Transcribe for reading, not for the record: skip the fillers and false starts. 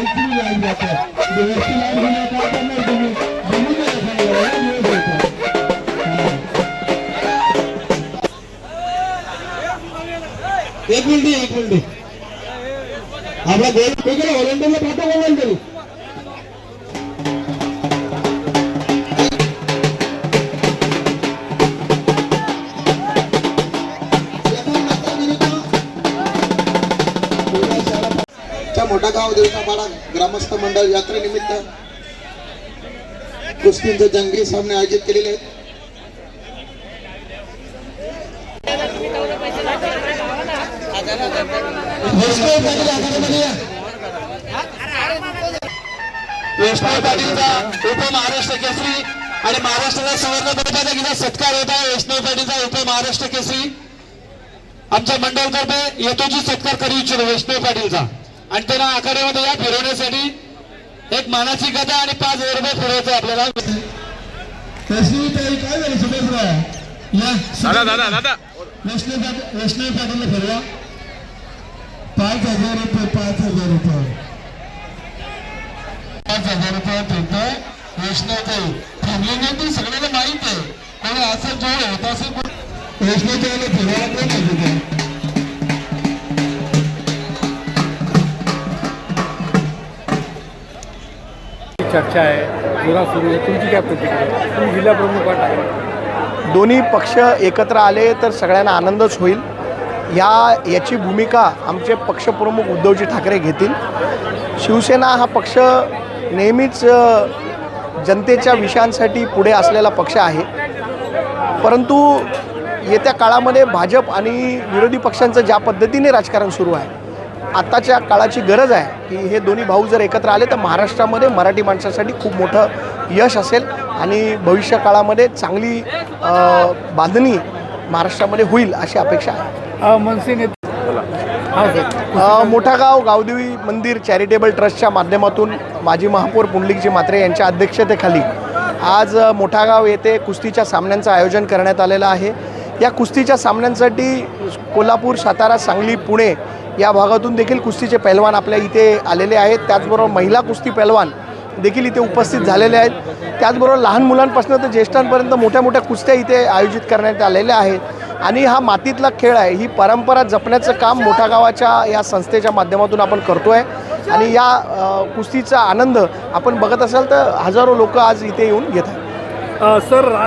एक मिनिट आपला गोल वेगळा व्हॉलंटियरला पाठवा व्हॉलंटियर मोठा गाव देवतापाडा ग्रामस्थ मंडळ यात्रेनिमित्त कुस्तींचे जंगी सामने आयोजित केलेले आहेत। वैष्णव पाटीलचा उपमहाराष्ट्र केसरी आणि महाराष्ट्राला सुवर्ण पदकाचा सत्कार होत आहे। वैष्णव पाटीलचा उपमहाराष्ट्र केसरी आमच्या मंडळातर्फे येतोची सत्कार करू इच्छितो वैष्णव पाटीलचा आणि त्यांना आखाड्यामध्ये या फिरवण्यासाठी एक मानाची गदा आणि 5,000 रुपये फिरवायचं आपल्याला। वैष्णव पाटीलला फिरवा 5,000 रुपये 5,000 रुपये 5,000 रुपये फिरतो वैष्णव ताई फिरले ते सगळ्यांना माहित आहे। कोणी असं जोड होत असेल वैष्णव ताईला फिरवायला कोण माहिती चर्चा आहे जोरात सुरू आहे। तुमची काय प्रतिक्रिया? तुम्ही जिल्हा प्रमुख आहे। दोन्ही पक्ष एकत्र आले तर सगळ्यांना आनंदच होईल। याची भूमिका आमचे पक्षप्रमुख उद्धवजी ठाकरे घेतील। शिवसेना हा पक्ष नेहमीच जनतेच्या विषयांसाठी पुढे असलेला पक्ष आहे, परंतु येत्या काळामध्ये भाजप आणि विरोधी पक्षांचं ज्या पद्धतीने राजकारण सुरू आहे, आत्ताच्या काळाची गरज आहे की हे दोन्ही भाऊ जर एकत्र आले तर महाराष्ट्रामध्ये मराठी माणसासाठी खूप मोठं यश असेल आणि भविष्य काळामध्ये चांगली बांधणी महाराष्ट्रामध्ये होईल अशी अपेक्षा आहे। मनसे नेते मोठागाव गावदेवी मंदिर चॅरिटेबल ट्रस्टच्या माध्यमातून माजी महापौर पुंडलिकजी म्हात्रे यांच्या अध्यक्षतेखाली आज मोठागाव येथे कुस्तीच्या सामन्यांचं आयोजन करण्यात आलेलं आहे। या कुस्तीच्या सामन्यांसाठी कोल्हापूर, सातारा, सांगली, पुणे या भागातून देखील कुस्तीचे पैलवान आपल्या इथे आलेले आहेत। त्याचबरोबर महिला कुस्ती पैलवान देखील इथे उपस्थित झालेले आहेत। त्याचबरोबर लहान मुलांपासून तर ज्येष्ठांपर्यंत मोठ्या मोठ्या कुस्त्या इथे आयोजित करण्यात आलेल्या आहेत आणि हा मातीतला खेळ आहे, ही परंपरा जपण्याचं काम मोठागावाच्या या संस्थेच्या माध्यमातून आपण करतो आहे आणि या कुस्तीचा आनंद आपण बघत असाल तर हजारो लोक आज इथे येऊन घेत आहेत। सर